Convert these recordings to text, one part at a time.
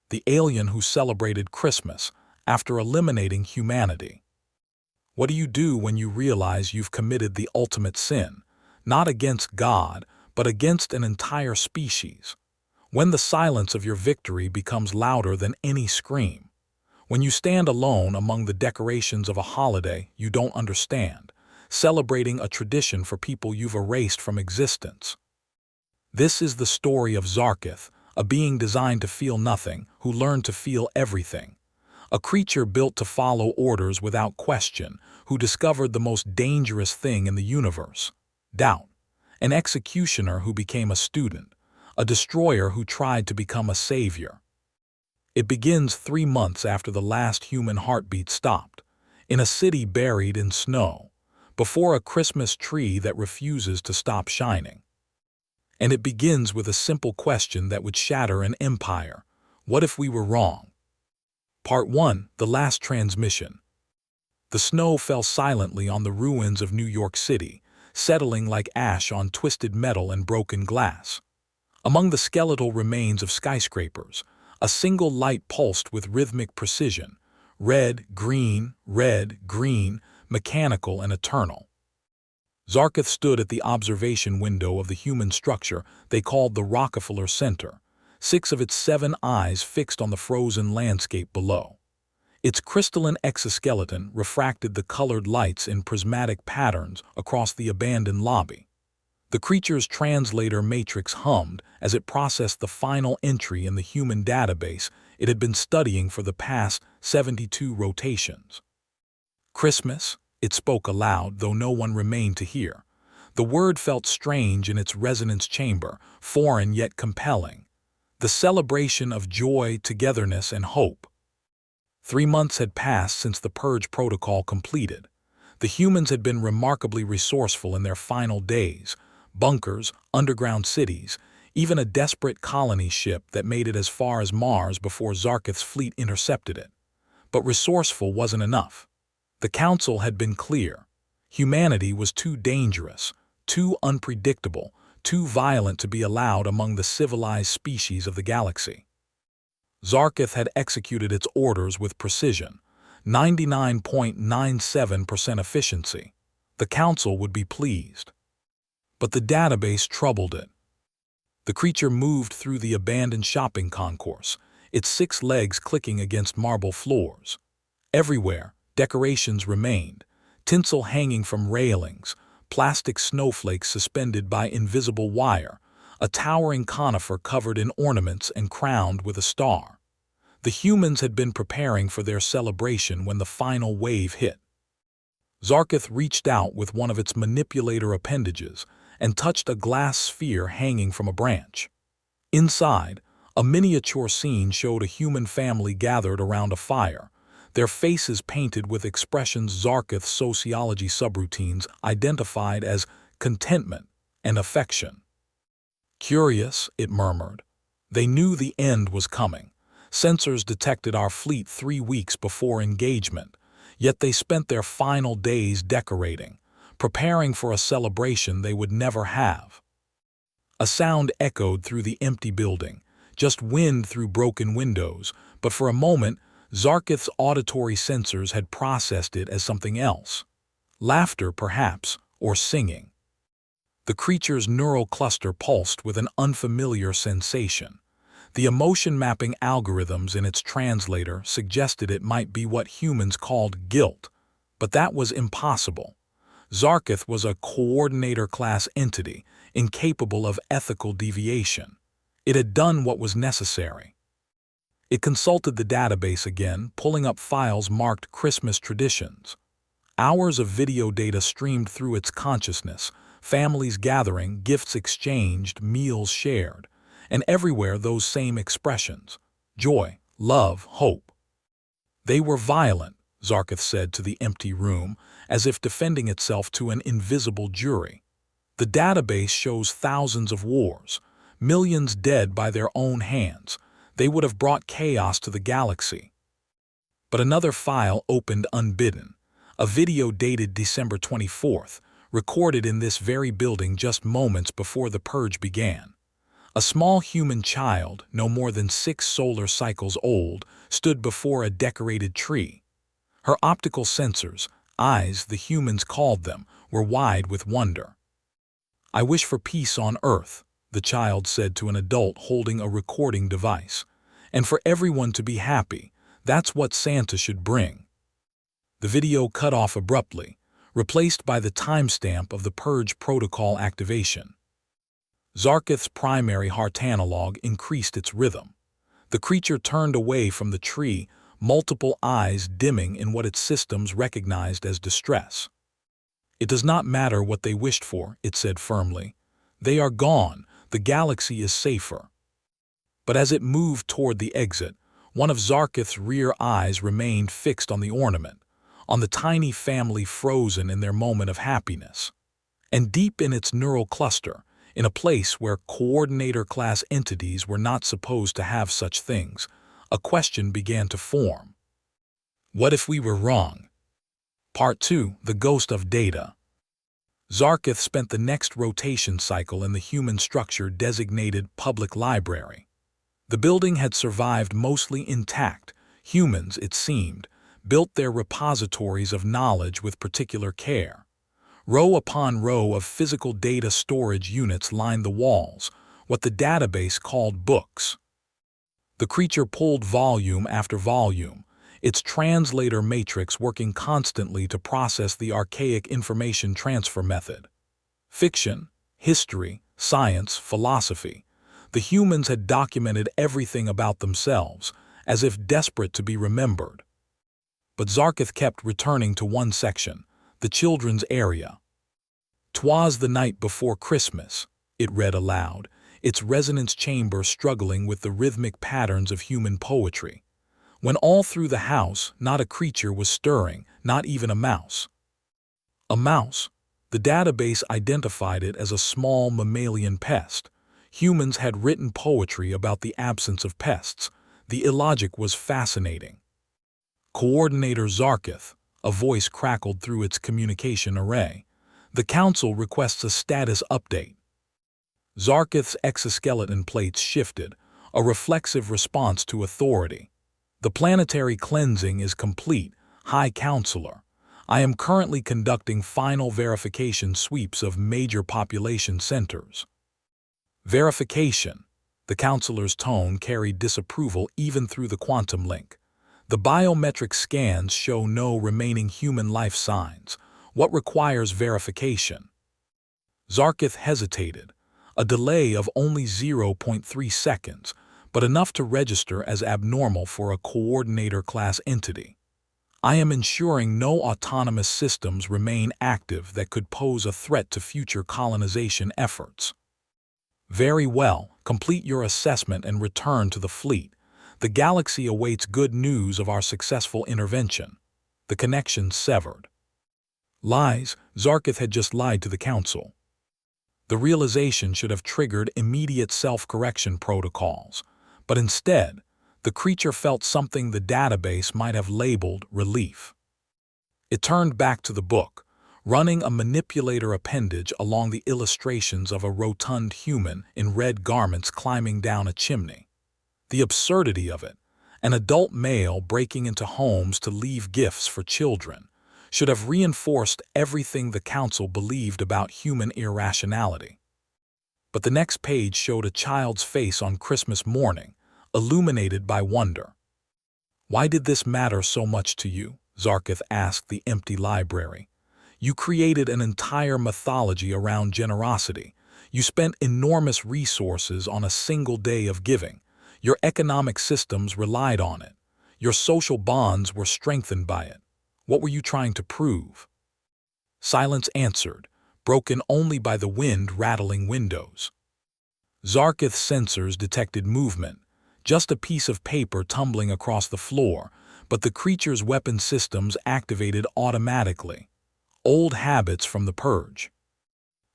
the alien who celebrated Christmas after eliminating humanity. What do you do when you realize you've committed the ultimate sin, not against God, but against an entire species? When the silence of your victory becomes louder than any scream? When you stand alone among the decorations of a holiday you don't understand, celebrating a tradition for people you've erased from existence? This is the story of Zar'keth, a being designed to feel nothing, who learned to feel everything. A creature built to follow orders without question, who discovered the most dangerous thing in the universe: doubt. An executioner who became a student. A destroyer who tried to become a savior. It begins 3 months after the last human heartbeat stopped, in a city buried in snow, before a Christmas tree that refuses to stop shining. And it begins with a simple question that would shatter an empire. What if we were wrong? Part 1, The Last Transmission. The snow fell silently on the ruins of New York City, settling like ash on twisted metal and broken glass. Among the skeletal remains of skyscrapers, a single light pulsed with rhythmic precision: red, green, mechanical and eternal. Zar'keth stood at the observation window of the human structure they called the Rockefeller Center, 6 of its 7 eyes fixed on the frozen landscape below. Its crystalline exoskeleton refracted the colored lights in prismatic patterns across the abandoned lobby. The creature's translator matrix hummed as it processed the final entry in the human database it had been studying for the past 72 rotations. Christmas, it spoke aloud, though no one remained to hear. The word felt strange in its resonance chamber, foreign yet compelling. The celebration of joy, togetherness, and hope. 3 months had passed since the purge protocol completed. The humans had been remarkably resourceful in their final days. Bunkers, underground cities, even a desperate colony ship that made it as far as Mars before Zar'keth's fleet intercepted it. But resourceful wasn't enough. The Council had been clear. Humanity was too dangerous, too unpredictable, too violent to be allowed among the civilized species of the galaxy. Zar'keth had executed its orders with precision, 99.97% efficiency. The Council would be pleased. But the database troubled it. The creature moved through the abandoned shopping concourse, its 6 legs clicking against marble floors. Everywhere, decorations remained, tinsel hanging from railings, plastic snowflakes suspended by invisible wire, a towering conifer covered in ornaments and crowned with a star. The humans had been preparing for their celebration when the final wave hit. Zar'keth reached out with one of its manipulator appendages and touched a glass sphere hanging from a branch. Inside, a miniature scene showed a human family gathered around a fire, their faces painted with expressions Zar'keth's sociology subroutines identified as contentment and affection. Curious, it murmured. They knew the end was coming. Sensors detected our fleet 3 weeks before engagement, yet they spent their final days decorating, preparing for a celebration they would never have. A sound echoed through the empty building, just wind through broken windows, but for a moment, Zar'keth's auditory sensors had processed it as something else. Laughter, perhaps, or singing. The creature's neural cluster pulsed with an unfamiliar sensation. The emotion mapping algorithms in its translator suggested it might be what humans called guilt, but that was impossible. Zar'keth was a coordinator-class entity, incapable of ethical deviation. It had done what was necessary. It consulted the database again, pulling up files marked Christmas traditions. Hours of video data streamed through its consciousness, families gathering, gifts exchanged, meals shared, and everywhere those same expressions: joy, love, hope. They were violent, Zar'keth said to the empty room, as if defending itself to an invisible jury. The database shows thousands of wars, millions dead by their own hands. They would have brought chaos to the galaxy. But another file opened unbidden, a video dated December 24th, recorded in this very building just moments before the purge began. A small human child, no more than 6 solar cycles old, stood before a decorated tree. Her optical sensors, eyes the humans called them, were wide with wonder. "I wish for peace on Earth," the child said to an adult holding a recording device. "And for everyone to be happy. That's what Santa should bring." The video cut off abruptly, replaced by the timestamp of the Purge protocol activation. Zar'keth's primary heart analog increased its rhythm. The creature turned away from the tree, multiple eyes dimming in what its systems recognized as distress. "It does not matter what they wished for," it said firmly. "They are gone. The galaxy is safer." But as it moved toward the exit, one of Zar'keth's rear eyes remained fixed on the ornament, on the tiny family frozen in their moment of happiness. And deep in its neural cluster, in a place where coordinator-class entities were not supposed to have such things, a question began to form. What if we were wrong? Part 2, The Ghost of Data. Zar'keth spent the next rotation cycle in the human structure designated Public Library. The building had survived mostly intact. Humans, it seemed, built their repositories of knowledge with particular care. Row upon row of physical data storage units lined the walls, what the database called books. The creature pulled volume after volume, its translator matrix working constantly to process the archaic information transfer method. Fiction, history, science, philosophy. The humans had documented everything about themselves, as if desperate to be remembered. But Zar'keth kept returning to one section, the children's area. "'Twas the night before Christmas," it read aloud, its resonance chamber struggling with the rhythmic patterns of human poetry. "When all through the house not a creature was stirring, not even a mouse." A mouse. The database identified it as a small mammalian pest. Humans had written poetry about the absence of pests. The illogic was fascinating. "Coordinator Zar'keth," a voice crackled through its communication array. "The Council requests a status update." Zar'keth's exoskeleton plates shifted, a reflexive response to authority. "The planetary cleansing is complete, High Counselor. I am currently conducting final verification sweeps of major population centers." Verification. The counselor's tone carried disapproval even through the quantum link. "The biometric scans show no remaining human life signs. What requires verification?" Zar'keth hesitated. A delay of only 0.3 seconds, but enough to register as abnormal for a coordinator-class entity. "I am ensuring no autonomous systems remain active that could pose a threat to future colonization efforts." "Very well, complete your assessment and return to the fleet. The galaxy awaits good news of our successful intervention." The connection severed. Lies. Zar'keth had just lied to the Council. The realization should have triggered immediate self-correction protocols, but instead, the creature felt something the database might have labeled relief. It turned back to the book, running a manipulator appendage along the illustrations of a rotund human in red garments climbing down a chimney. The absurdity of it, an adult male breaking into homes to leave gifts for children, should have reinforced everything the Council believed about human irrationality. But the next page showed a child's face on Christmas morning, illuminated by wonder. "Why did this matter so much to you?" Zar'keth asked the empty library. "You created an entire mythology around generosity. You spent enormous resources on a single day of giving. Your economic systems relied on it. Your social bonds were strengthened by it. What were you trying to prove?" Silence answered, broken only by the wind rattling windows. Zar'keth's sensors detected movement, just a piece of paper tumbling across the floor, but the creature's weapon systems activated automatically. Old habits from the Purge.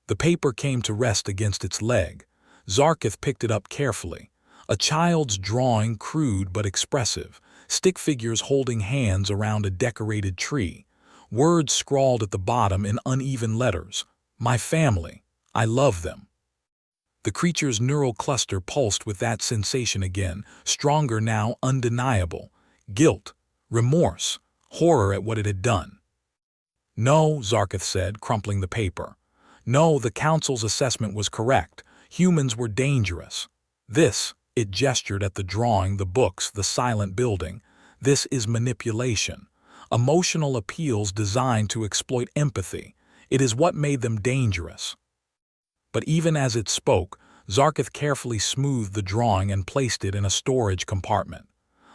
The paper came to rest against its leg. Zar'keth picked it up carefully. A child's drawing, crude but expressive, stick figures holding hands around a decorated tree, words scrawled at the bottom in uneven letters. "My family. I love them." The creature's neural cluster pulsed with that sensation again, stronger now, undeniable. Guilt, remorse, horror at what it had done. "No," Zar'keth said, crumpling the paper. "No, the Council's assessment was correct. Humans were dangerous. This," it gestured at the drawing, the books, the silent building, "this is manipulation. Emotional appeals designed to exploit empathy. It is what made them dangerous." But even as it spoke, Zar'keth carefully smoothed the drawing and placed it in a storage compartment.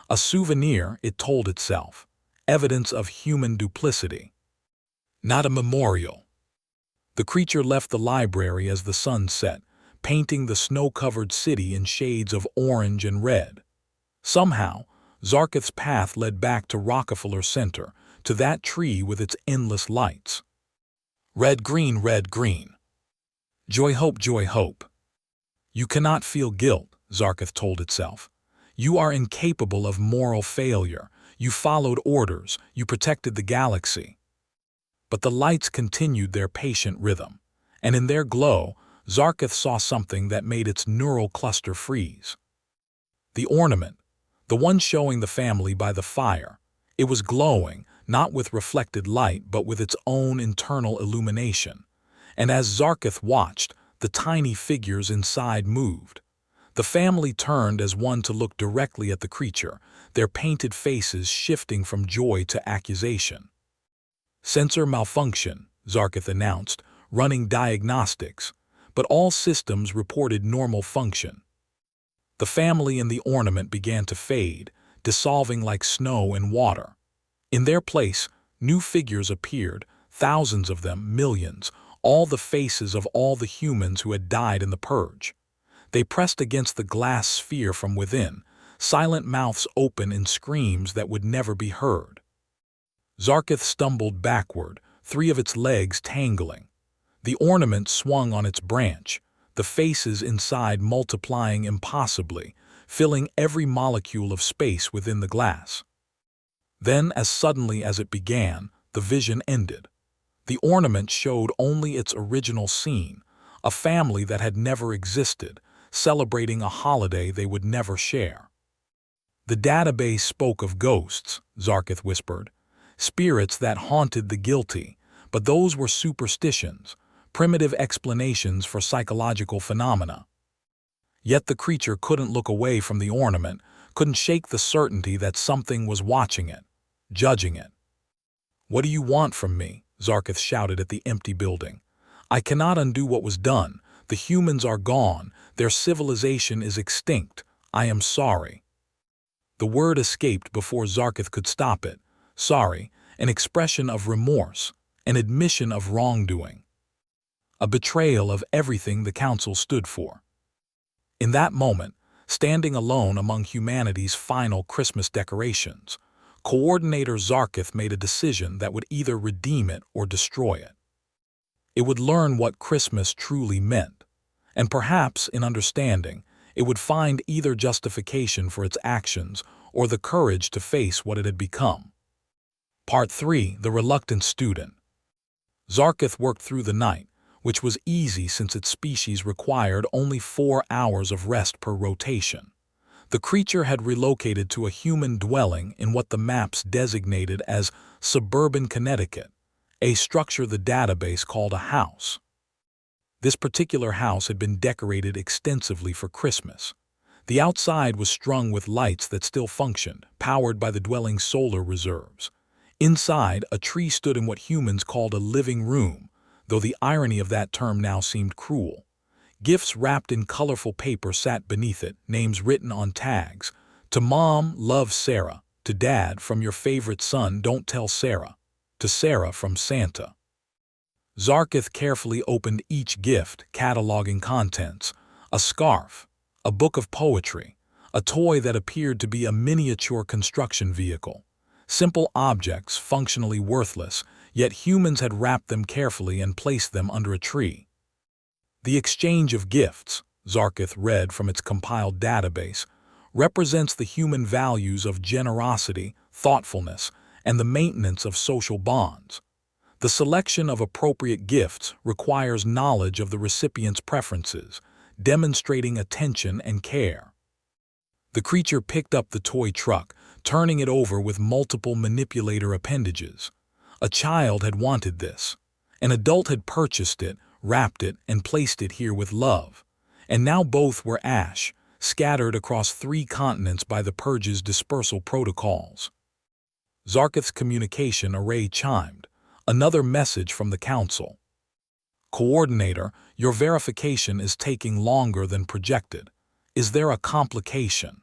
A souvenir, it told itself. Evidence of human duplicity. Not a memorial. The creature left the library as the sun set, painting the snow-covered city in shades of orange and red. Somehow, Zar'keth's path led back to Rockefeller Center, to that tree with its endless lights. Red, green, red, green. Joy, hope, joy, hope. "You cannot feel guilt," Zar'keth told itself. "You are incapable of moral failure. You followed orders. You protected the galaxy." But the lights continued their patient rhythm, and in their glow, Zar'keth saw something that made its neural cluster freeze. The ornament, the one showing the family by the fire, it was glowing, not with reflected light but with its own internal illumination. And as Zar'keth watched, the tiny figures inside moved. The family turned as one to look directly at the creature, their painted faces shifting from joy to accusation. "Sensor malfunction," Zar'keth announced, running diagnostics, but all systems reported normal function. The family and the ornament began to fade, dissolving like snow in water. In their place, new figures appeared, thousands of them, millions, all the faces of all the humans who had died in the purge. They pressed against the glass sphere from within, silent mouths open in screams that would never be heard. Zar'keth stumbled backward, three of its legs tangling. The ornament swung on its branch, the faces inside multiplying impossibly, filling every molecule of space within the glass. Then, as suddenly as it began, the vision ended. The ornament showed only its original scene, a family that had never existed, celebrating a holiday they would never share. "The database spoke of ghosts," Zar'keth whispered, "spirits that haunted the guilty, but those were superstitions, primitive explanations for psychological phenomena." Yet the creature couldn't look away from the ornament, couldn't shake the certainty that something was watching it, judging it. "What do you want from me?" Zar'keth shouted at the empty building. "I cannot undo what was done. The humans are gone. Their civilization is extinct. I am sorry." The word escaped before Zar'keth could stop it. Sorry, an expression of remorse, an admission of wrongdoing. A betrayal of everything the Council stood for. In that moment, standing alone among humanity's final Christmas decorations, Coordinator Zar'keth made a decision that would either redeem it or destroy it. It would learn what Christmas truly meant, and perhaps, in understanding, it would find either justification for its actions or the courage to face what it had become. Part 3. The Reluctant Student. Zar'keth worked through the night, which was easy since its species required only 4 hours of rest per rotation. The creature had relocated to a human dwelling in what the maps designated as suburban Connecticut, a structure the database called a house. This particular house had been decorated extensively for Christmas. The outside was strung with lights that still functioned, powered by the dwelling's solar reserves. Inside, a tree stood in what humans called a living room, though the irony of that term now seemed cruel. Gifts wrapped in colorful paper sat beneath it, names written on tags. To Mom, love Sarah. To Dad, from your favorite son, don't tell Sarah. To Sarah, from Santa. Zar'keth carefully opened each gift, cataloging contents. A scarf, a book of poetry, a toy that appeared to be a miniature construction vehicle. Simple objects, functionally worthless, yet humans had wrapped them carefully and placed them under a tree. The exchange of gifts, Zar'keth read from its compiled database, represents the human values of generosity, thoughtfulness, and the maintenance of social bonds. The selection of appropriate gifts requires knowledge of the recipient's preferences, demonstrating attention and care. The creature picked up the toy truck, turning it over with multiple manipulator appendages. A child had wanted this. An adult had purchased it, wrapped it, and placed it here with love. And now both were ash, scattered across 3 continents by the Purge's dispersal protocols. Zar'keth's communication array chimed. Another message from the Council. Coordinator, your verification is taking longer than projected. Is there a complication?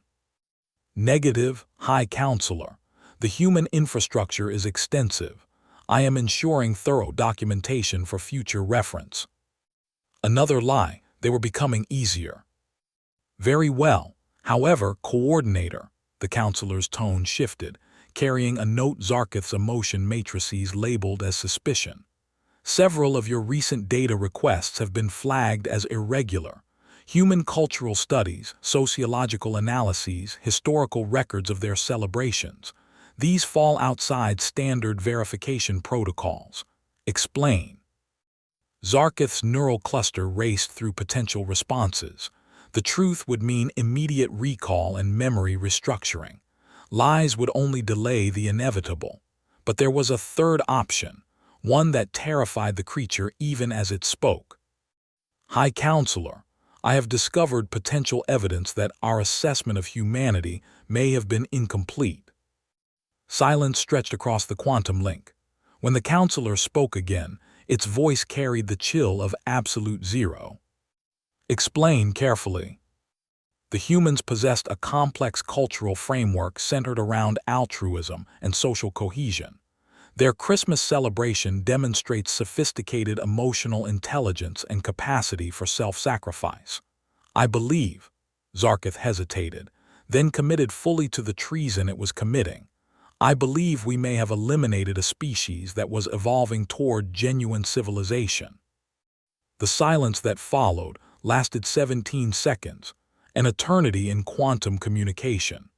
Negative, High Counselor. The human infrastructure is extensive. I am ensuring thorough documentation for future reference. Another lie, they were becoming easier. Very well. However, Coordinator, the counselor's tone shifted, carrying a note Zar'keth's emotion matrices labeled as suspicion. Several of your recent data requests have been flagged as irregular. Human cultural studies, sociological analyses, historical records of their celebrations. These fall outside standard verification protocols. Explain. Zar'keth's neural cluster raced through potential responses. The truth would mean immediate recall and memory restructuring. Lies would only delay the inevitable. But there was a third option, one that terrified the creature even as it spoke. High Counselor, I have discovered potential evidence that our assessment of humanity may have been incomplete. Silence stretched across the quantum link. When the counselor spoke again, its voice carried the chill of absolute zero. Explain carefully. The humans possessed a complex cultural framework centered around altruism and social cohesion. Their Christmas celebration demonstrates sophisticated emotional intelligence and capacity for self-sacrifice. I believe, Zar'keth hesitated, then committed fully to the treason it was committing. I believe we may have eliminated a species that was evolving toward genuine civilization. The silence that followed lasted 17 seconds, an eternity in quantum communication.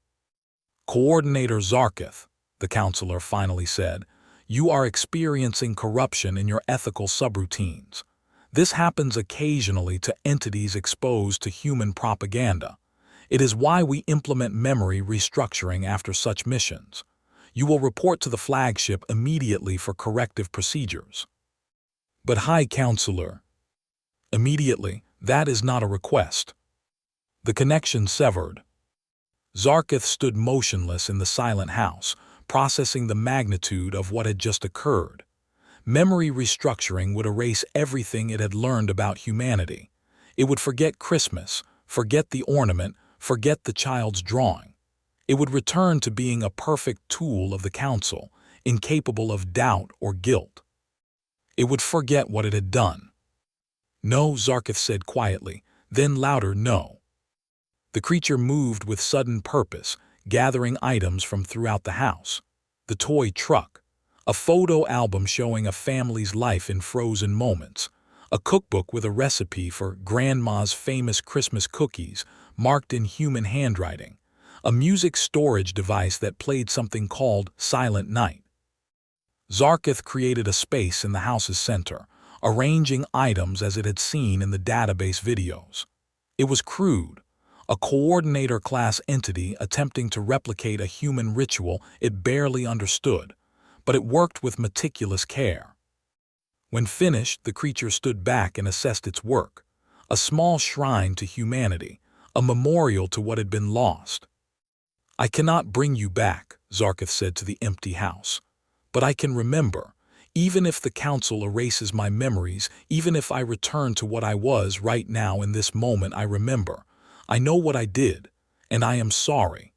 Coordinator Zar'keth, the counselor finally said, you are experiencing corruption in your ethical subroutines. This happens occasionally to entities exposed to human propaganda. It is why we implement memory restructuring after such missions. You will report to the flagship immediately for corrective procedures. But High Counselor, immediately, that is not a request. The connection severed. Zar'keth stood motionless in the silent house, processing the magnitude of what had just occurred. Memory restructuring would erase everything it had learned about humanity. It would forget Christmas, forget the ornament, forget the child's drawing. It would return to being a perfect tool of the council, incapable of doubt or guilt. It would forget what it had done. No, Zar'keth said quietly, then louder no. The creature moved with sudden purpose, gathering items from throughout the house. The toy truck, a photo album showing a family's life in frozen moments, a cookbook with a recipe for Grandma's famous Christmas cookies marked in human handwriting, a music storage device that played something called Silent Night. Zar'keth created a space in the house's center, arranging items as it had seen in the database videos. It was crude, a coordinator-class entity attempting to replicate a human ritual it barely understood, but it worked with meticulous care. When finished, the creature stood back and assessed its work, a small shrine to humanity, a memorial to what had been lost. I cannot bring you back, Zar'keth said to the empty house, but I can remember, even if the council erases my memories, even if I return to what I was right now in this moment I remember. I know what I did, and I am sorry.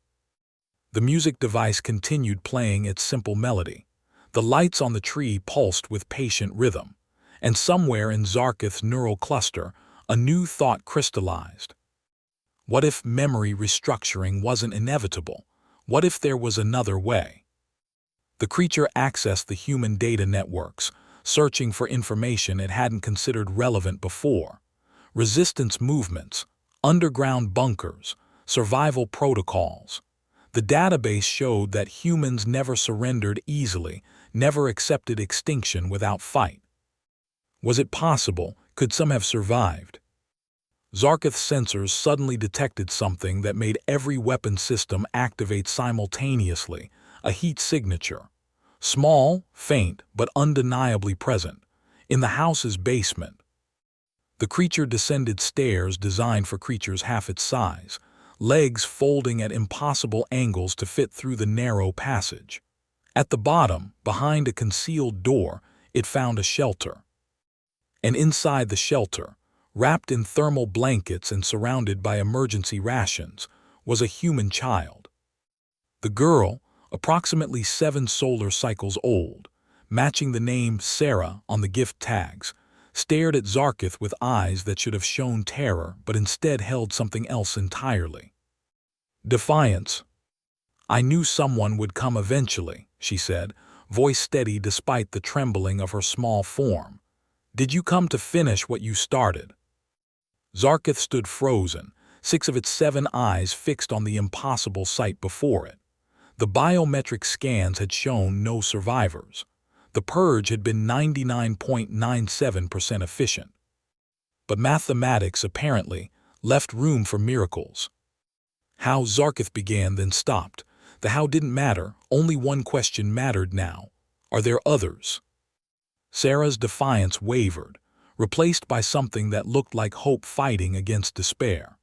The music device continued playing its simple melody. The lights on the tree pulsed with patient rhythm, and somewhere in Zar'keth's neural cluster, a new thought crystallized. What if memory restructuring wasn't inevitable? What if there was another way? The creature accessed the human data networks, searching for information it hadn't considered relevant before. Resistance movements, underground bunkers, survival protocols. The database showed that humans never surrendered easily, never accepted extinction without fight. Was it possible? Could some have survived? Zar'keth's sensors suddenly detected something that made every weapon system activate simultaneously, a heat signature. Small, faint, but undeniably present, in the house's basement. The creature descended stairs designed for creatures half its size, legs folding at impossible angles to fit through the narrow passage. At the bottom, behind a concealed door, it found a shelter. And inside the shelter, wrapped in thermal blankets and surrounded by emergency rations, was a human child. The girl, approximately 7 solar cycles old, matching the name Sarah on the gift tags, stared at Zar'keth with eyes that should have shown terror but instead held something else entirely. Defiance. "I knew someone would come eventually," she said, voice steady despite the trembling of her small form. "Did you come to finish what you started?" Zar'keth stood frozen, 6 of its 7 eyes fixed on the impossible sight before it. The biometric scans had shown no survivors. The purge had been 99.97% efficient. But mathematics, apparently, left room for miracles. How Zar'keth began, then stopped. The how didn't matter, only one question mattered now. Are there others? Sarah's defiance wavered, replaced by something that looked like hope fighting against despair.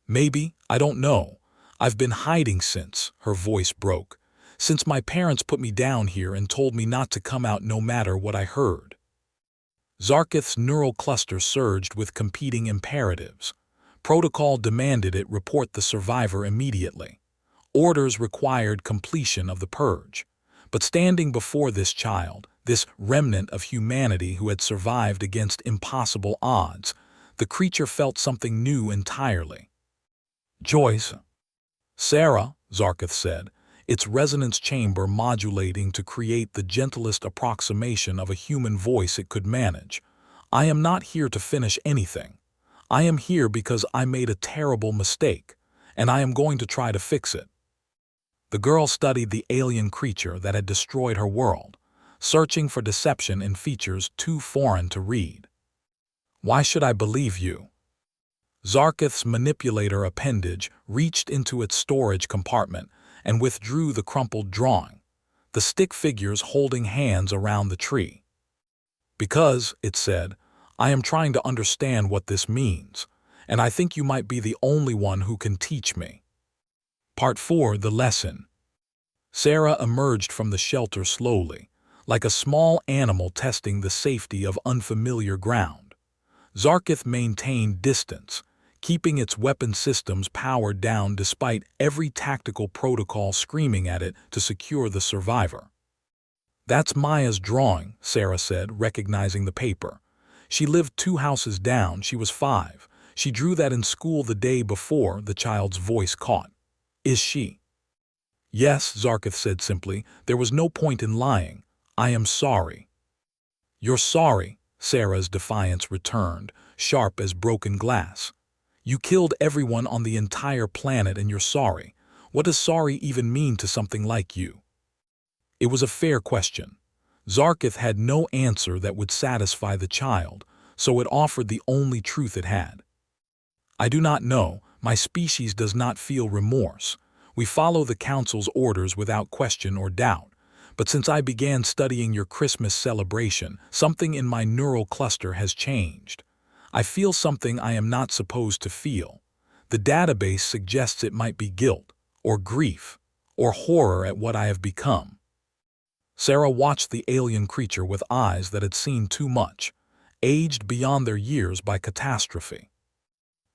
"Maybe, I don't know. I've been hiding since," her voice broke, "since my parents put me down here and told me not to come out no matter what I heard." Zar'keth's neural cluster surged with competing imperatives. Protocol demanded it report the survivor immediately. Orders required completion of the purge. But standing before this child, this remnant of humanity who had survived against impossible odds, the creature felt something new entirely. "Joyce." "Sarah," Zar'keth said, its resonance chamber modulating to create the gentlest approximation of a human voice it could manage, "I am not here to finish anything. I am here because I made a terrible mistake, and I am going to try to fix it." The girl studied the alien creature that had destroyed her world, searching for deception in features too foreign to read. "Why should I believe you?" Zar'keth's manipulator appendage reached into its storage compartment and withdrew the crumpled drawing, the stick figures holding hands around the tree. "Because," it said, "I am trying to understand what this means, and I think you might be the only one who can teach me." Part 4, the lesson. Sarah emerged from the shelter slowly, like a small animal testing the safety of unfamiliar ground. Zar'keth maintained distance, keeping its weapon systems powered down despite every tactical protocol screaming at it to secure the survivor. "That's Maya's drawing," Sarah said, recognizing the paper. "She lived 2 houses down. She was 5. She drew that in school the day before," the child's voice caught. "Is she?" "Yes," Zar'keth said simply. "There was no point in lying. I am sorry." "You're sorry," Sarah's defiance returned, sharp as broken glass. "You killed everyone on the entire planet and you're sorry. What does sorry even mean to something like you?" It was a fair question. Zar'keth had no answer that would satisfy the child, so it offered the only truth it had. "I do not know. My species does not feel remorse. We follow the Council's orders without question or doubt. But since I began studying your Christmas celebration, something in my neural cluster has changed. I feel something I am not supposed to feel. The database suggests it might be guilt, or grief, or horror at what I have become." Sarah watched the alien creature with eyes that had seen too much, aged beyond their years by catastrophe.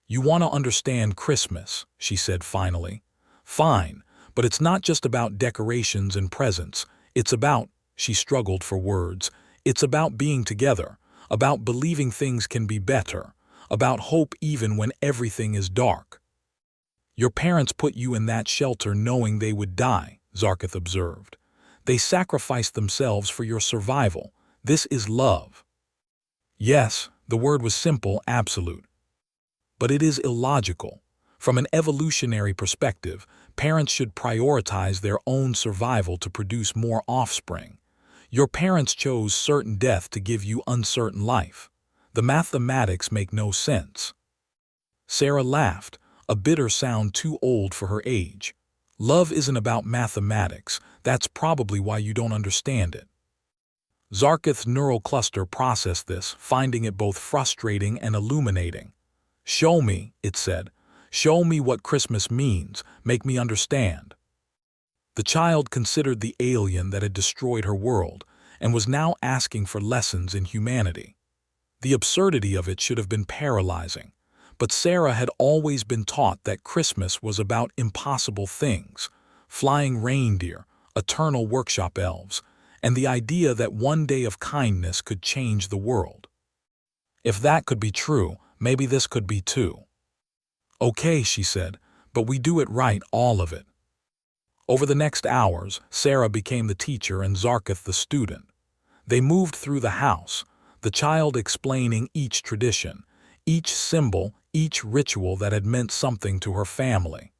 "You want to understand Christmas," she said finally. "Fine, but it's not just about decorations and presents. It's about," she struggled for words, "it's about being together, about believing things can be better, about hope even when everything is dark." "Your parents put you in that shelter knowing they would die," Zar'keth observed. "They sacrificed themselves for your survival. This is love." Yes, the word was simple, absolute. But it is illogical. From an evolutionary perspective, parents should prioritize their own survival to produce more offspring. Your parents chose certain death to give you uncertain life. The mathematics make no sense. Sarah laughed, a bitter sound too old for her age. Love isn't about mathematics, that's probably why you don't understand it. Zar'keth's neural cluster processed this, finding it both frustrating and illuminating. Show me, it said. Show me what Christmas means, make me understand. The child considered the alien that had destroyed her world, and was now asking for lessons in humanity. The absurdity of it should have been paralyzing, but Sarah had always been taught that Christmas was about impossible things, flying reindeer, eternal workshop elves, and the idea that one day of kindness could change the world. If that could be true, maybe this could be too. Okay, she said, but we do it right, all of it. Over the next hours, Sarah became the teacher and Zar'keth the student. They moved through the house, the child explaining each tradition, each symbol, each ritual that had meant something to her family.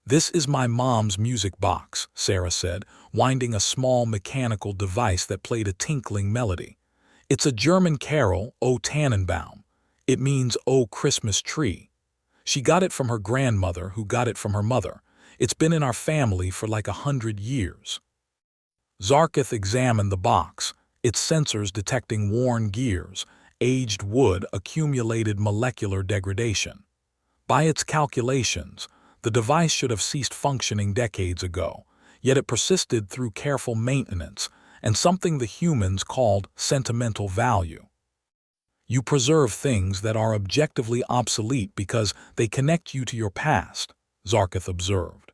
This is my mom's music box, Sarah said, winding a small mechanical device that played a tinkling melody. It's a German carol, O Tannenbaum. It means, O Christmas tree. She got it from her grandmother, who got it from her mother. It's been in our family for like 100 years. Zar'keth examined the box, its sensors detecting worn gears, aged wood, accumulated molecular degradation. By its calculations, the device should have ceased functioning decades ago, yet it persisted through careful maintenance and something the humans called sentimental value. You preserve things that are objectively obsolete because they connect you to your past, Zar'keth observed.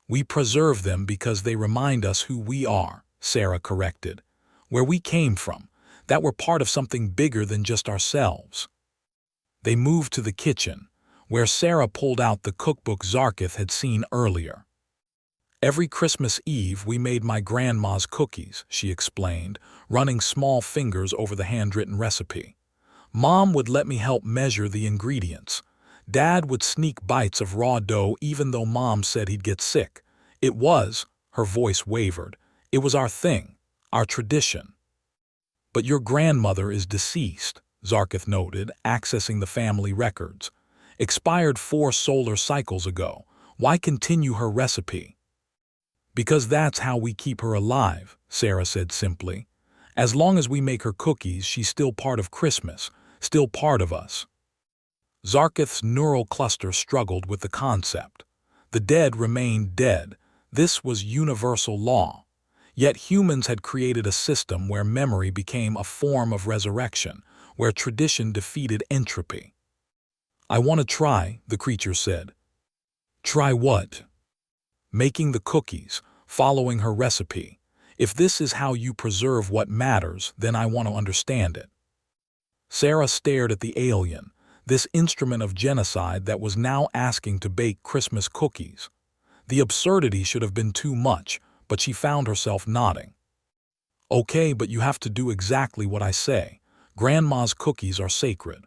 We preserve them because they remind us who we are, Sarah corrected, where we came from, that we're part of something bigger than just ourselves. They moved to the kitchen, where Sarah pulled out the cookbook Zar'keth had seen earlier. Every Christmas Eve we made my grandma's cookies, she explained, running small fingers over the handwritten recipe. Mom would let me help measure the ingredients. Dad would sneak bites of raw dough even though Mom said he'd get sick. It was, her voice wavered, it was our thing, our tradition. But your grandmother is deceased, Zar'keth noted, accessing the family records. Expired 4 solar cycles ago. Why continue her recipe? Because that's how we keep her alive, Sarah said simply. As long as we make her cookies, she's still part of Christmas, still part of us. Zar'keth's neural cluster struggled with the concept. The dead remained dead. This was universal law. Yet humans had created a system where memory became a form of resurrection, where tradition defeated entropy. I want to try, the creature said. Try what? Making the cookies, following her recipe. If this is how you preserve what matters, then I want to understand it. Sarah stared at the alien, this instrument of genocide that was now asking to bake Christmas cookies. The absurdity should have been too much, but she found herself nodding. Okay, but you have to do exactly what I say. Grandma's cookies are sacred.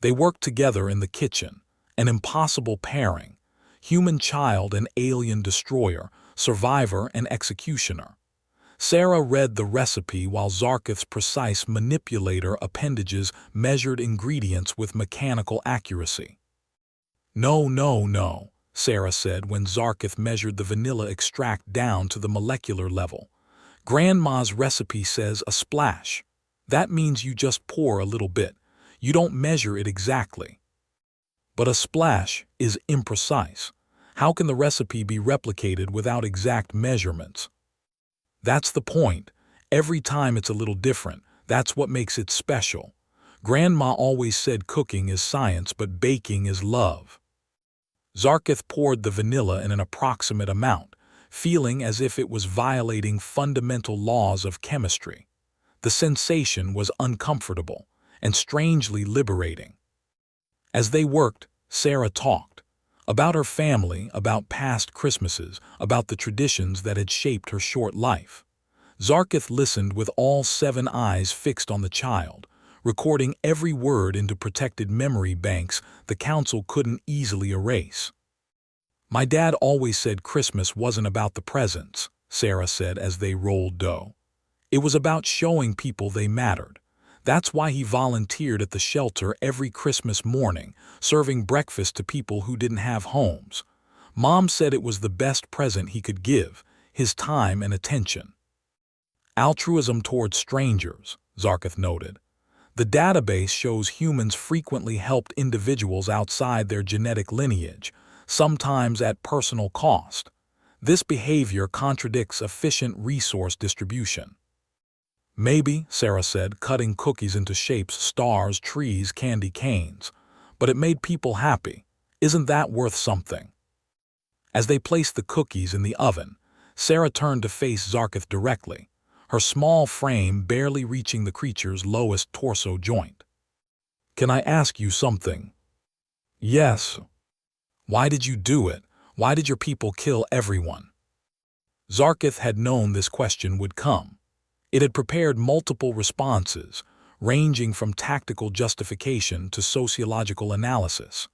They worked together in the kitchen, an impossible pairing, human child and alien destroyer, survivor and executioner. Sarah read the recipe while Zar'keth's precise manipulator appendages measured ingredients with mechanical accuracy. No, Sarah said when Zar'keth measured the vanilla extract down to the molecular level. Grandma's recipe says a splash. That means you just pour a little bit. You don't measure it exactly. But a splash is imprecise. How can the recipe be replicated without exact measurements? That's the point. Every time it's a little different. That's what makes it special. Grandma always said cooking is science, but baking is love. Zar'keth poured the vanilla in an approximate amount, feeling as if it was violating fundamental laws of chemistry. The sensation was uncomfortable and strangely liberating. As they worked, Sarah talked. About her family, about past Christmases, about the traditions that had shaped her short life. Zar'keth listened with all 7 eyes fixed on the child, recording every word into protected memory banks the council couldn't easily erase. My dad always said Christmas wasn't about the presents, Sarah said as they rolled dough. It was about showing people they mattered, That's why he volunteered at the shelter every Christmas morning, serving breakfast to people who didn't have homes. Mom said it was the best present he could give, his time and attention. Altruism towards strangers, Zar'keth noted. The database shows humans frequently helped individuals outside their genetic lineage, sometimes at personal cost. This behavior contradicts efficient resource distribution. Maybe, Sarah said, cutting cookies into shapes, stars, trees, candy canes. But it made people happy. Isn't that worth something? As they placed the cookies in the oven, Sarah turned to face Zar'keth directly, her small frame barely reaching the creature's lowest torso joint. "Can I ask you something?" "Yes." "Why did you do it? Why did your people kill everyone?" Zar'keth had known this question would come. It had prepared multiple responses, ranging from tactical justification to sociological analysis.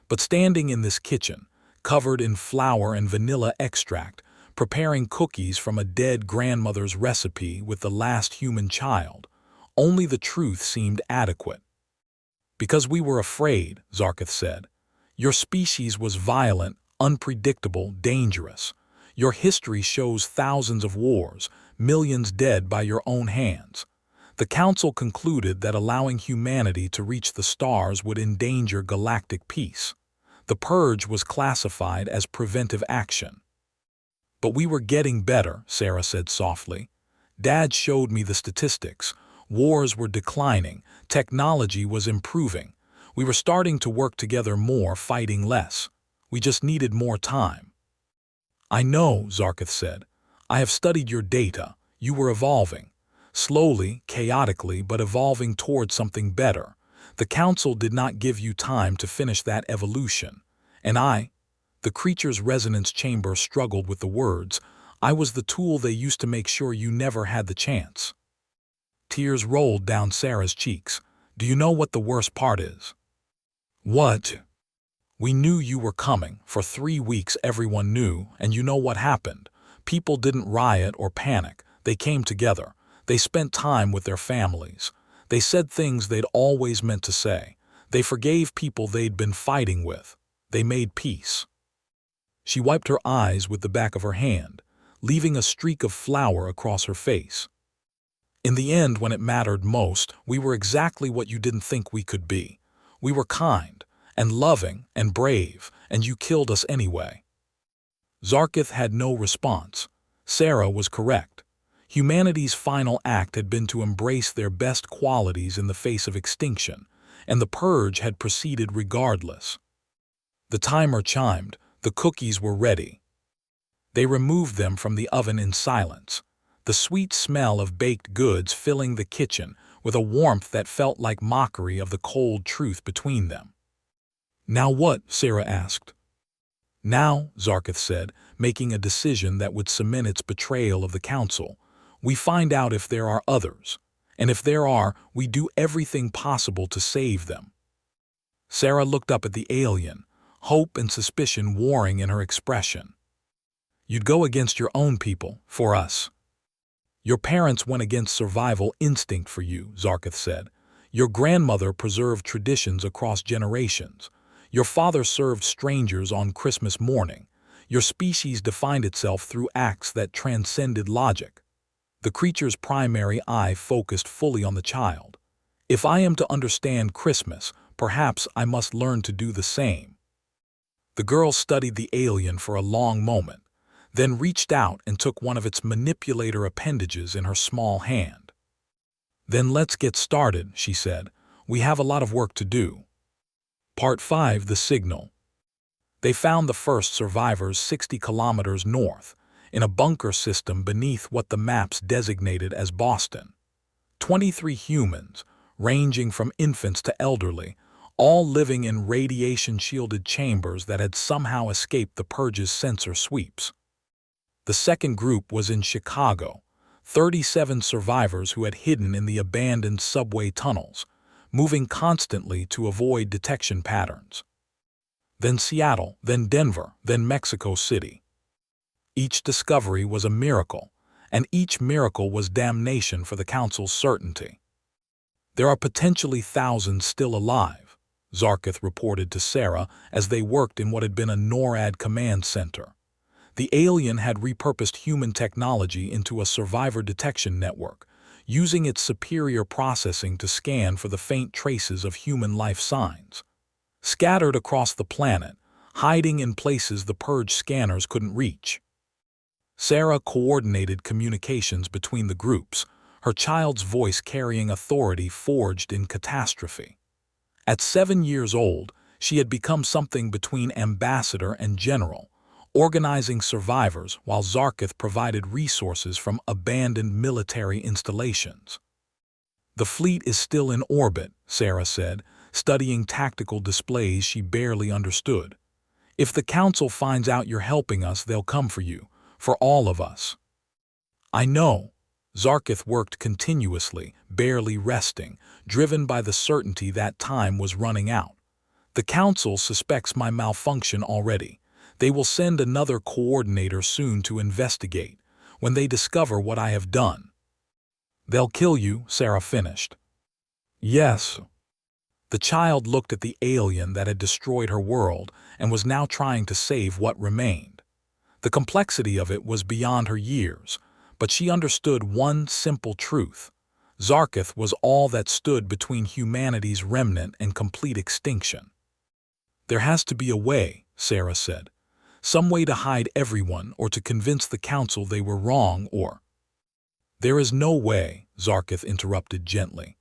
But standing in this kitchen, covered in flour and vanilla extract, preparing cookies from a dead grandmother's recipe with the last human child, only the truth seemed adequate. "Because we were afraid," Zar'keth said. "Your species was violent, unpredictable, dangerous. Your history shows thousands of wars, millions dead by your own hands. The Council concluded that allowing humanity to reach the stars would endanger galactic peace. The purge was classified as preventive action." "But we were getting better," Sarah said softly. "Dad showed me the statistics. Wars were declining, technology was improving. We were starting to work together more, fighting less. We just needed more time." "I know," Zar'keth said. "I have studied your data. You were evolving. Slowly, chaotically, but evolving towards something better. The Council did not give you time to finish that evolution. And the creature's resonance chamber struggled with the words, "I was the tool they used to make sure you never had the chance." Tears rolled down Sarah's cheeks. "Do you know what the worst part is?" "What?" "We knew you were coming. For 3 weeks everyone knew, and you know what happened. People didn't riot or panic. They came together. They spent time with their families. They said things they'd always meant to say. They forgave people they'd been fighting with. They made peace." She wiped her eyes with the back of her hand, leaving a streak of flour across her face. "In the end, when it mattered most, we were exactly what you didn't think we could be. We were kind, and loving, and brave, and you killed us anyway." Zar'keth had no response. Sarah was correct. Humanity's final act had been to embrace their best qualities in the face of extinction, and the purge had proceeded regardless. The timer chimed. The cookies were ready. They removed them from the oven in silence, the sweet smell of baked goods filling the kitchen with a warmth that felt like mockery of the cold truth between them. "Now what?" Sarah asked. "Now," Zar'keth said, making a decision that would cement its betrayal of the Council, "we find out if there are others. And if there are, we do everything possible to save them." Sarah looked up at the alien, hope and suspicion warring in her expression. "You'd go against your own people, for us." "Your parents went against survival instinct for you," Zar'keth said. "Your grandmother preserved traditions across generations. Your father served strangers on Christmas morning. Your species defined itself through acts that transcended logic." The creature's primary eye focused fully on the child. "If I am to understand Christmas, perhaps I must learn to do the same." The girl studied the alien for a long moment, then reached out and took one of its manipulator appendages in her small hand. "Then let's get started," she said. "We have a lot of work to do." Part 5: The Signal. They found the first survivors 60 kilometers north, in a bunker system beneath what the maps designated as Boston. 23 humans, ranging from infants to elderly, all living in radiation-shielded chambers that had somehow escaped the purge's sensor sweeps. The second group was in Chicago, 37 survivors who had hidden in the abandoned subway tunnels, moving constantly to avoid detection patterns. Then Seattle, then Denver, then Mexico City. Each discovery was a miracle, and each miracle was damnation for the Council's certainty. There are potentially thousands still alive, Zar'keth reported to Sarah as they worked in what had been a NORAD command center. The alien had repurposed human technology into a survivor detection network, using its superior processing to scan for the faint traces of human life signs. Scattered across the planet, hiding in places the purge scanners couldn't reach. Sarah coordinated communications between the groups, her child's voice carrying authority forged in catastrophe. At 7 years old, she had become something between ambassador and general, organizing survivors while Zar'keth provided resources from abandoned military installations. "The fleet is still in orbit," Sarah said, studying tactical displays she barely understood. "If the Council finds out you're helping us, they'll come for you, for all of us." "I know." Zar'keth worked continuously, barely resting, driven by the certainty that time was running out. "The Council suspects my malfunction already. They will send another coordinator soon to investigate, when they discover what I have done." "They'll kill you," Sarah finished. "Yes." The child looked at the alien that had destroyed her world and was now trying to save what remained. The complexity of it was beyond her years, but she understood one simple truth. Zar'keth was all that stood between humanity's remnant and complete extinction. "There has to be a way," Sarah said. "Some way to hide everyone or to convince the Council they were wrong or—" "There is no way," Zar'keth interrupted gently.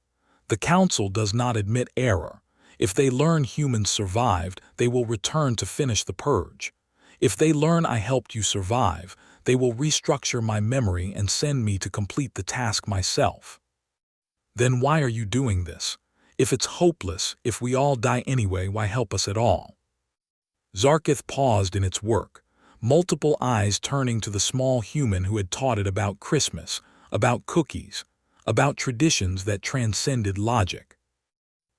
"The Council does not admit error. If they learn humans survived, they will return to finish the purge. If they learn I helped you survive, they will restructure my memory and send me to complete the task myself." "Then why are you doing this? If it's hopeless, if we all die anyway, why help us at all?" Zar'keth paused in its work, multiple eyes turning to the small human who had taught it about Christmas, about cookies, about traditions that transcended logic.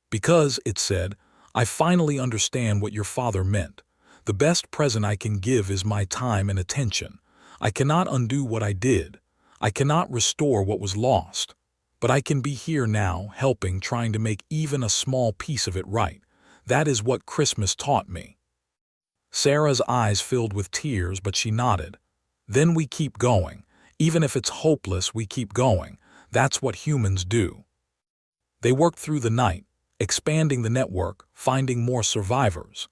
"Because," it said, "I finally understand what your father meant. The best present I can give is my time and attention. I cannot undo what I did. I cannot restore what was lost. But I can be here now, helping, trying to make even a small piece of it right. That is what Christmas taught me." Sarah's eyes filled with tears, but she nodded. "Then we keep going. Even if it's hopeless, we keep going. That's what humans do." They worked through the night, expanding the network, finding more survivors.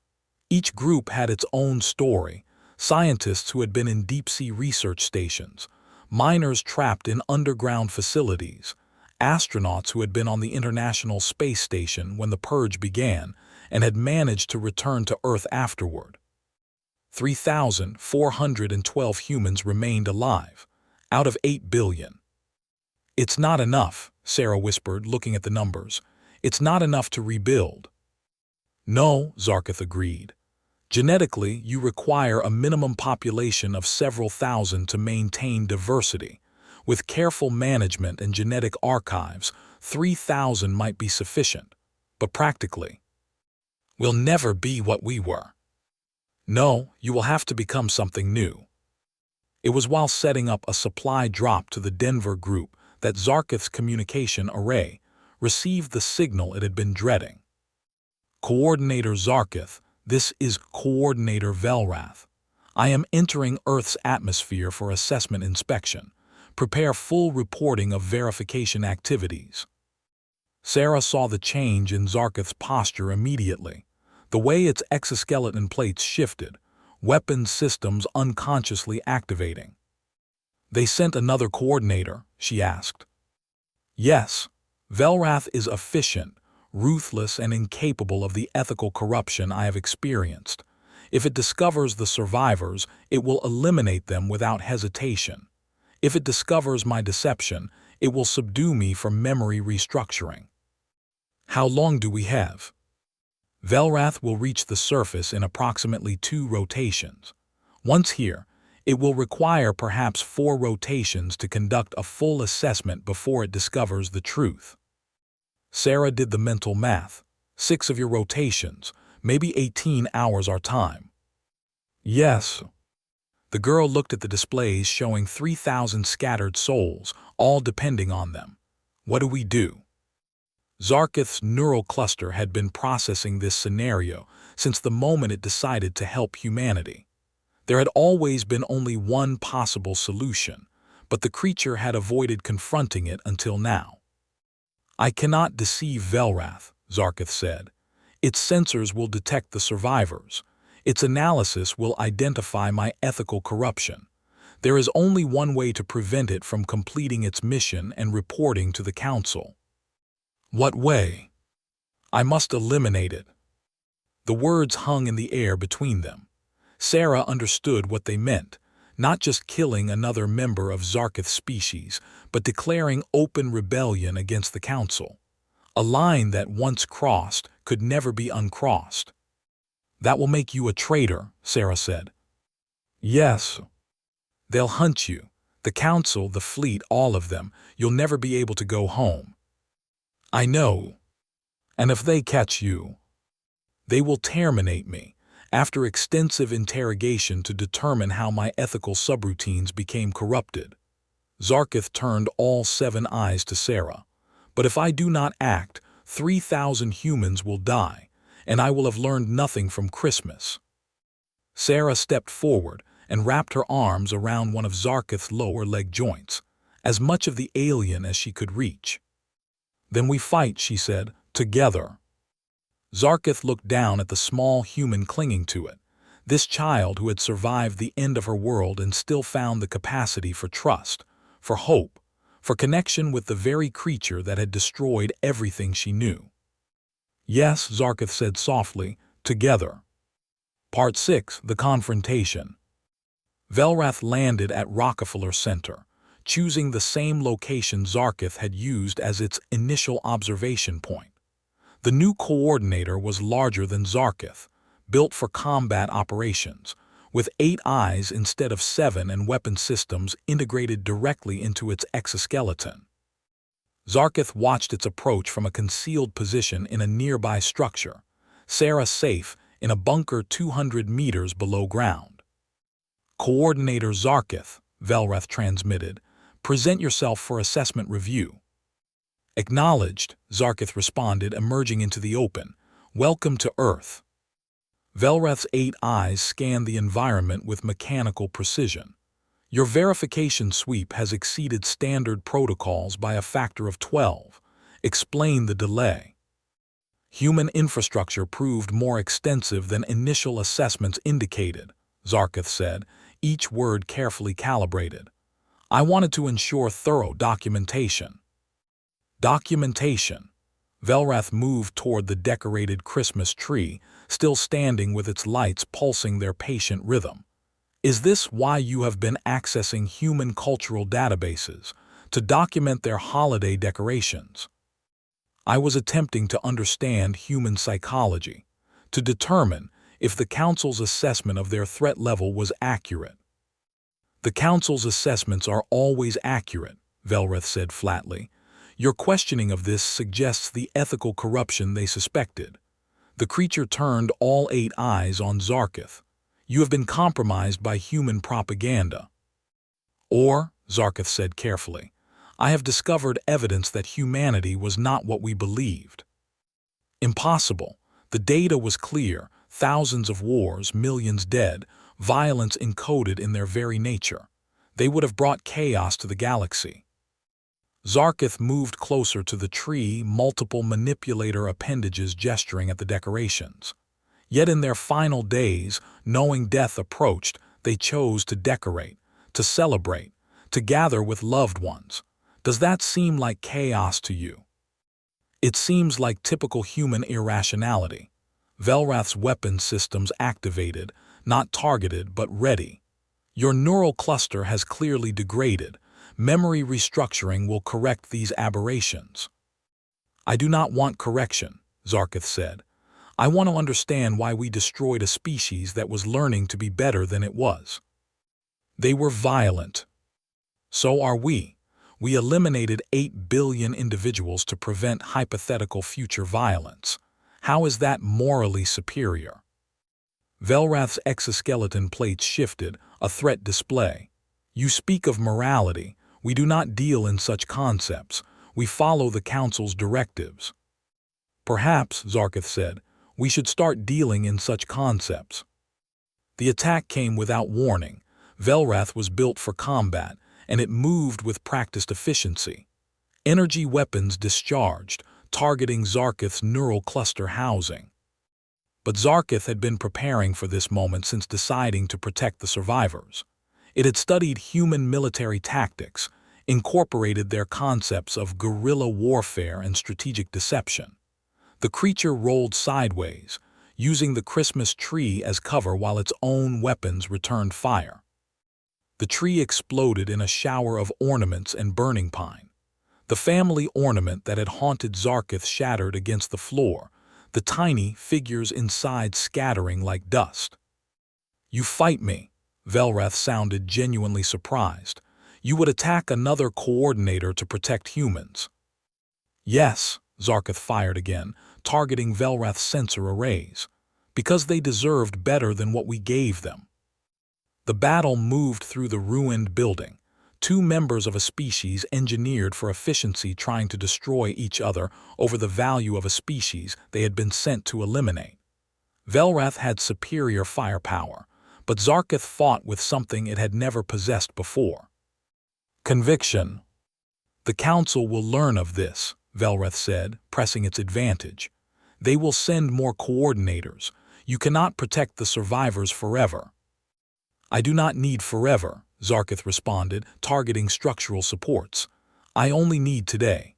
Each group had its own story: scientists who had been in deep-sea research stations, miners trapped in underground facilities, astronauts who had been on the International Space Station when the purge began and had managed to return to Earth afterward. 3,412 humans remained alive, out of 8 billion. "It's not enough," Sarah whispered, looking at the numbers. "It's not enough to rebuild." "No," Zar'keth agreed. "Genetically, you require a minimum population of several thousand to maintain diversity. With careful management and genetic archives, 3,000 might be sufficient. But practically, we'll never be what we were." "No, you will have to become something new." It was while setting up a supply drop to the Denver group that Zar'keth's communication array received the signal it had been dreading. "Coordinator Zar'keth, this is Coordinator Velrath. I am entering Earth's atmosphere for assessment inspection. Prepare full reporting of verification activities." Sarah saw the change in Zar'keth's posture immediately. The way its exoskeleton plates shifted, weapons systems unconsciously activating. "They sent another coordinator?" she asked. "Yes. Velrath is efficient, ruthless, and incapable of the ethical corruption I have experienced. If it discovers the survivors, it will eliminate them without hesitation. If it discovers my deception, it will subdue me for memory restructuring." "How long do we have?" "Velrath will reach the surface in approximately 2 rotations. Once here, it will require perhaps 4 rotations to conduct a full assessment before it discovers the truth." Sarah did the mental math. 6 of your rotations, maybe 18 hours our time. "Yes." The girl looked at the displays showing 3,000 scattered souls, all depending on them. "What do we do?" Zar'keth's neural cluster had been processing this scenario since the moment it decided to help humanity. There had always been only one possible solution, but the creature had avoided confronting it until now. "I cannot deceive Velrath," Zar'keth said. "Its sensors will detect the survivors. Its analysis will identify my ethical corruption. There is only one way to prevent it from completing its mission and reporting to the Council." "What way?" "I must eliminate it." The words hung in the air between them. Sarah understood what they meant, not just killing another member of Zar'keth's species, but declaring open rebellion against the Council. A line that once crossed could never be uncrossed. "That will make you a traitor," Sarah said. "Yes. They'll hunt you. The Council, the fleet, all of them. You'll never be able to go home." "I know. And if they catch you, they will terminate me." After extensive interrogation to determine how my ethical subroutines became corrupted, Zar'keth turned all 7 eyes to Sarah. "But if I do not act, 3,000 humans will die, and I will have learned nothing from Christmas." Sarah stepped forward and wrapped her arms around one of Zar'keth's lower leg joints, as much of the alien as she could reach. "Then we fight," she said, "together." Zar'keth looked down at the small human clinging to it, this child who had survived the end of her world and still found the capacity for trust, for hope, for connection with the very creature that had destroyed everything she knew. "Yes," Zar'keth said softly, "together." Part 6. The Confrontation. Velrath landed at Rockefeller Center, choosing the same location Zar'keth had used as its initial observation point. The new coordinator was larger than Zar'keth, built for combat operations, with 8 eyes instead of 7 and weapon systems integrated directly into its exoskeleton. Zar'keth watched its approach from a concealed position in a nearby structure, Sarah safe in a bunker 200 meters below ground. "Coordinator Zar'keth," Velrath transmitted, "present yourself for assessment review." "Acknowledged," Zar'keth responded, emerging into the open. "Welcome to Earth." Velrath's 8 eyes scanned the environment with mechanical precision. "Your verification sweep has exceeded standard protocols by a factor of 12. Explain the delay." "Human infrastructure proved more extensive than initial assessments indicated," Zar'keth said, each word carefully calibrated. "I wanted to ensure thorough documentation." "Documentation." Velrath moved toward the decorated Christmas tree, still standing with its lights pulsing their patient rhythm. "Is this why you have been accessing human cultural databases, to document their holiday decorations?" "I was attempting to understand human psychology, to determine if the Council's assessment of their threat level was accurate." "The Council's assessments are always accurate," Velrath said flatly. "Your questioning of this suggests the ethical corruption they suspected." The creature turned all 8 eyes on Zar'keth. "You have been compromised by human propaganda." "Or," Zar'keth said carefully, "I have discovered evidence that humanity was not what we believed." "Impossible. The data was clear. Thousands of wars, millions dead, violence encoded in their very nature. They would have brought chaos to the galaxy." Zar'keth moved closer to the tree, multiple manipulator appendages gesturing at the decorations. Yet in their final days, knowing death approached, they chose to decorate, to celebrate, to gather with loved ones. Does that seem like chaos to you? "It seems like typical human irrationality." Velrath's weapon systems activated, not targeted but ready. "Your neural cluster has clearly degraded. Memory restructuring will correct these aberrations." "I do not want correction," Zar'keth said. "I want to understand why we destroyed a species that was learning to be better than it was." "They were violent. So are we. We eliminated 8 billion individuals to prevent hypothetical future violence. How is that morally superior?" Velrath's exoskeleton plates shifted, a threat display. "You speak of morality. We do not deal in such concepts. We follow the Council's directives." Perhaps, Zar'keth said, we should start dealing in such concepts. The attack came without warning. Velrath was built for combat, and it moved with practiced efficiency. Energy weapons discharged, targeting Zar'keth's neural cluster housing. But Zar'keth had been preparing for this moment since deciding to protect the survivors. It had studied human military tactics, incorporated their concepts of guerrilla warfare and strategic deception. The creature rolled sideways, using the Christmas tree as cover while its own weapons returned fire. The tree exploded in a shower of ornaments and burning pine. The family ornament that had haunted Zar'keth shattered against the floor, the tiny figures inside scattering like dust. "You fight me," Velrath sounded genuinely surprised. "You would attack another coordinator to protect humans." "Yes," Zar'keth fired again, targeting Velrath's sensor arrays, "because they deserved better than what we gave them." The battle moved through the ruined building, two members of a species engineered for efficiency trying to destroy each other over the value of a species they had been sent to eliminate. Velrath had superior firepower, but Zar'keth fought with something it had never possessed before: conviction. "The Council will learn of this," Velrath said, pressing its advantage. "They will send more coordinators. You cannot protect the survivors forever." "I do not need forever," Zar'keth responded, targeting structural supports. "I only need today."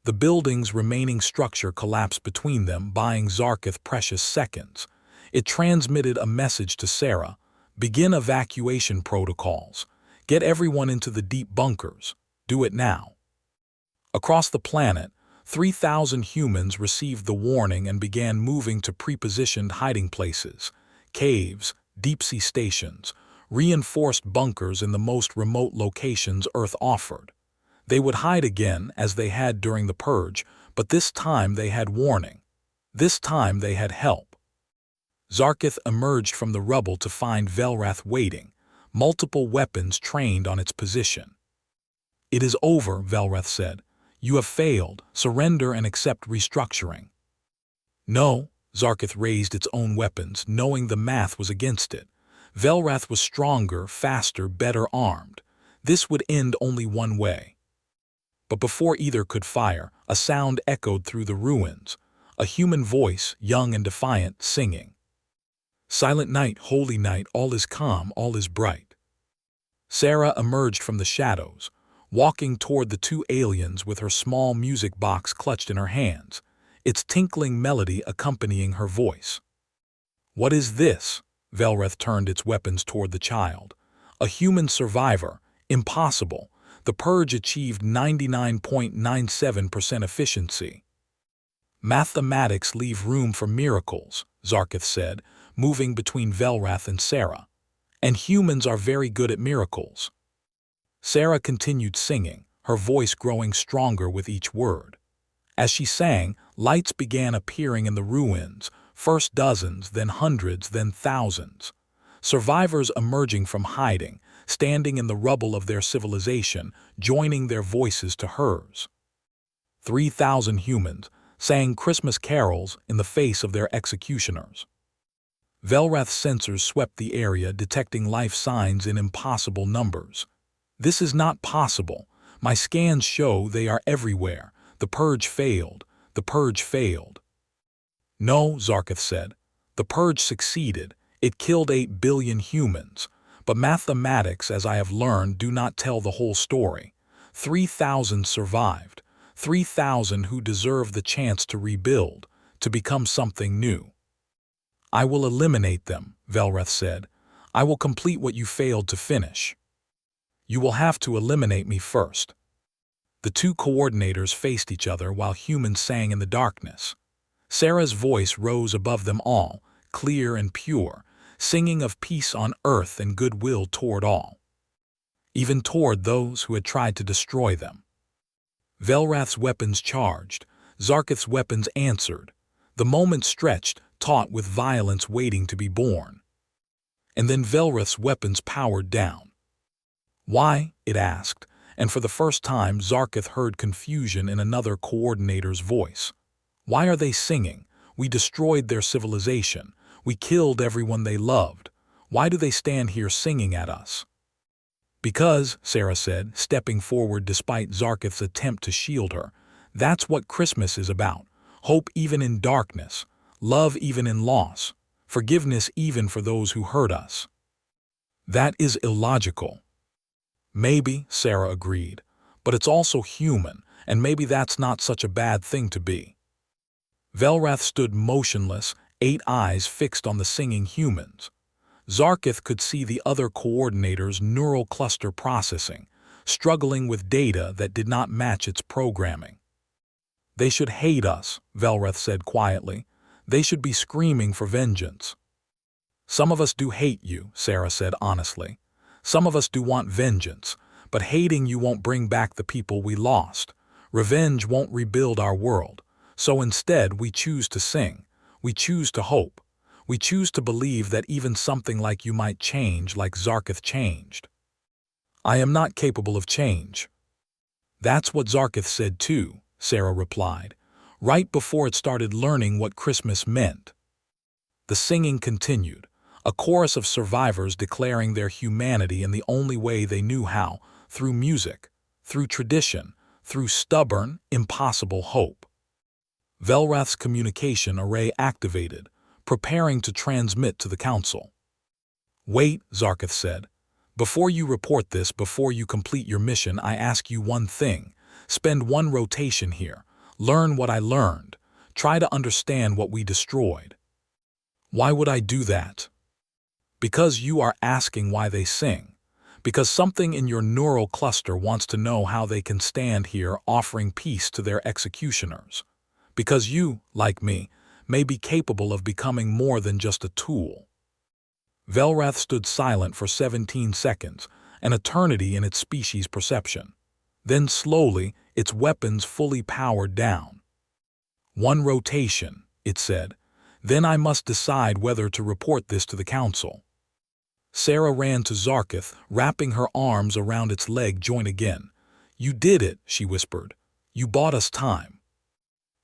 The building's remaining structure collapsed between them, buying Zar'keth precious seconds. It transmitted a message to Sarah: "Begin evacuation protocols. Get everyone into the deep bunkers. Do it now." Across the planet, 3,000 humans received the warning and began moving to pre-positioned hiding places: caves, deep-sea stations, reinforced bunkers in the most remote locations Earth offered. They would hide again as they had during the Purge, but this time they had warning. This time they had help. Zar'keth emerged from the rubble to find Velrath waiting, multiple weapons trained on its position. "It is over," Velrath said. "You have failed. Surrender and accept restructuring." "No," Zar'keth raised its own weapons, knowing the math was against it. Velrath was stronger, faster, better armed. This would end only one way. But before either could fire, a sound echoed through the ruins, a human voice, young and defiant, singing. "Silent night, holy night, all is calm, all is bright." Sarah emerged from the shadows, walking toward the two aliens with her small music box clutched in her hands, its tinkling melody accompanying her voice. "What is this?" Velrath turned its weapons toward the child. "A human survivor. Impossible. The Purge achieved 99.97% efficiency." "Mathematics leave room for miracles," Zar'keth said, moving between Velrath and Sarah. "And humans are very good at miracles." Sarah continued singing, her voice growing stronger with each word. As she sang, lights began appearing in the ruins, first dozens, then hundreds, then thousands. Survivors emerging from hiding, standing in the rubble of their civilization, joining their voices to hers. 3,000 humans sang Christmas carols in the face of their executioners. Velrath's sensors swept the area, detecting life signs in impossible numbers. "This is not possible. My scans show they are everywhere. The Purge failed. The Purge failed." "No," Zar'keth said. "The Purge succeeded. It killed 8 billion humans. But mathematics, as I have learned, do not tell the whole story. 3,000 survived. 3,000 who deserve the chance to rebuild, to become something new." "I will eliminate them," Velrath said. "I will complete what you failed to finish." "You will have to eliminate me first." The two coordinators faced each other while humans sang in the darkness. Sarah's voice rose above them all, clear and pure, singing of peace on earth and goodwill toward all, even toward those who had tried to destroy them. Velrath's weapons charged. Zar'keth's weapons answered. The moment stretched, taut with violence waiting to be born. And then Velrath's weapons powered down. "Why?" it asked, and for the first time Zar'keth heard confusion in another coordinator's voice. Why are they singing? We destroyed their civilization. We killed everyone they loved. Why do they stand here singing at us? Because, Sarah said, stepping forward despite Zar'keth's attempt to shield her, that's what Christmas is about. Hope even in darkness. Love even in loss. Forgiveness even for those who hurt us. That is illogical. Maybe, Sarah agreed, but it's also human, and maybe that's not such a bad thing to be. Velrath stood motionless, 8 eyes fixed on the singing humans. Zar'keth could see the other coordinators' neural cluster processing, struggling with data that did not match its programming. They should hate us, Velrath said quietly. They should be screaming for vengeance. Some of us do hate you, Sarah said honestly. Some of us do want vengeance, but hating you won't bring back the people we lost. Revenge won't rebuild our world. So instead, we choose to sing. We choose to hope. We choose to believe that even something like you might change like Zar'keth changed. I am not capable of change. That's what Zar'keth said too, Sarah replied, right before it started learning what Christmas meant. The singing continued, a chorus of survivors declaring their humanity in the only way they knew how, through music, through tradition, through stubborn, impossible hope. Velrath's communication array activated, preparing to transmit to the council. Wait, Zar'keth said. Before you report this, before you complete your mission, I ask you one thing. Spend one rotation here. Learn what I learned. Try to understand what we destroyed. Why would I do that? Because you are asking why they sing. Because something in your neural cluster wants to know how they can stand here offering peace to their executioners. Because you, like me, may be capable of becoming more than just a tool. Velrath stood silent for 17 seconds, an eternity in its species perception. Then slowly, its weapons fully powered down. One rotation, it said. Then I must decide whether to report this to the council. Sarah ran to Zar'keth, wrapping her arms around its leg joint again. You did it, she whispered. You bought us time.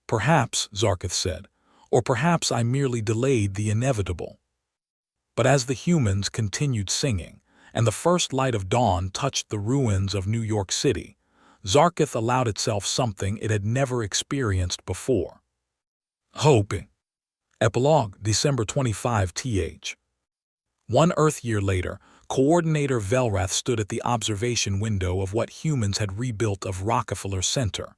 Perhaps, Zar'keth said, or perhaps I merely delayed the inevitable. But as the humans continued singing, and the first light of dawn touched the ruins of New York City, Zar'keth allowed itself something it had never experienced before. Hope. Epilogue, December 25 th. 1 Earth year later, Coordinator Velrath stood at the observation window of what humans had rebuilt of Rockefeller Center.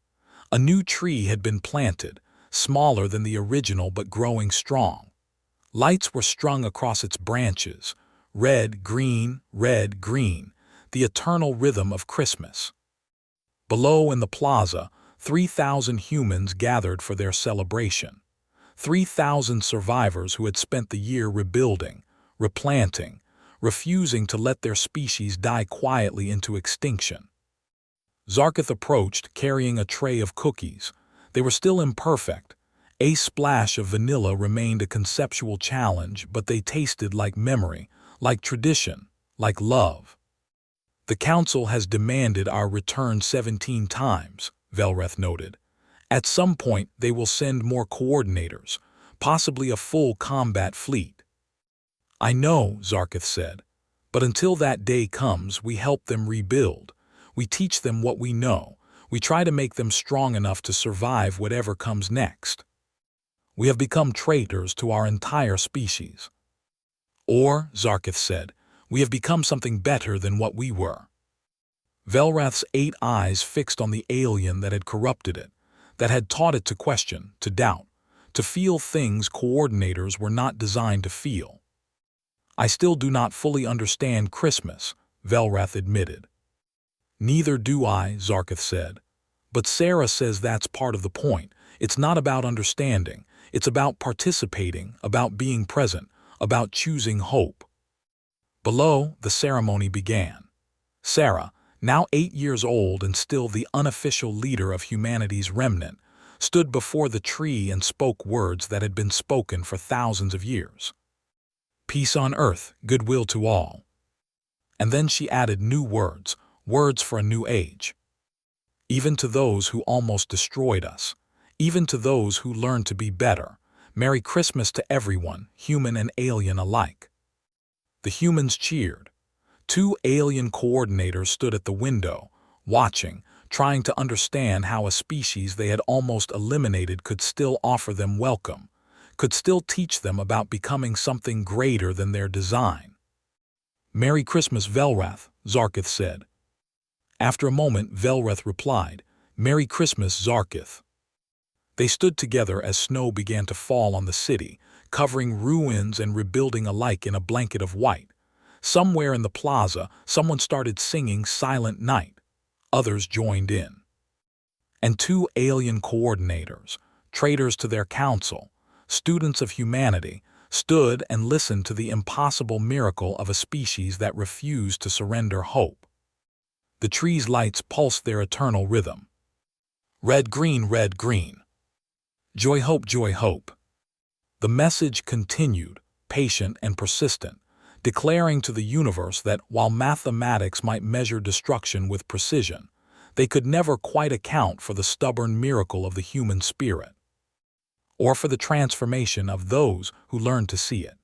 A new tree had been planted, smaller than the original but growing strong. Lights were strung across its branches, red, green, the eternal rhythm of Christmas. Below in the plaza, 3,000 humans gathered for their celebration. 3,000 survivors who had spent the year rebuilding, replanting, refusing to let their species die quietly into extinction. Zar'keth approached, carrying a tray of cookies. They were still imperfect. A splash of vanilla remained a conceptual challenge, but they tasted like memory, like tradition, like love. The council has demanded our return 17 times, Velrath noted. At some point, they will send more coordinators, possibly a full combat fleet. I know, Zar'keth said, but until that day comes, we help them rebuild. We teach them what we know. We try to make them strong enough to survive whatever comes next. We have become traitors to our entire species. Or, Zar'keth said, we have become something better than what we were. Velrath's 8 eyes fixed on the alien that had corrupted it, that had taught it to question, to doubt, to feel things coordinators were not designed to feel. I still do not fully understand Christmas, Velrath admitted. Neither do I, Zar'keth said. But Sarah says that's part of the point. It's not about understanding. It's about participating, about being present, about choosing hope. Below, the ceremony began. Sarah, now 8 years old and still the unofficial leader of humanity's remnant, stood before the tree and spoke words that had been spoken for thousands of years. Peace on earth, goodwill to all. And then she added new words, words for a new age. Even to those who almost destroyed us, even to those who learn to be better. Merry Christmas to everyone, human and alien alike. The humans cheered. 2 alien coordinators stood at the window, watching, trying to understand how a species they had almost eliminated could still offer them welcome, could still teach them about becoming something greater than their design. Merry Christmas, Velrath, Zar'keth said. After a moment, Velrath replied, Merry Christmas, Zar'keth. They stood together as snow began to fall on the city, covering ruins and rebuilding alike in a blanket of white. Somewhere in the plaza, someone started singing Silent Night. Others joined in. And 2 alien coordinators, traitors to their council, students of humanity, stood and listened to the impossible miracle of a species that refused to surrender hope. The trees' lights pulsed their eternal rhythm. Red, green, red, green. Joy, hope, joy, hope. The message continued, patient and persistent, declaring to the universe that while mathematics might measure destruction with precision, they could never quite account for the stubborn miracle of the human spirit, or for the transformation of those who learned to see it.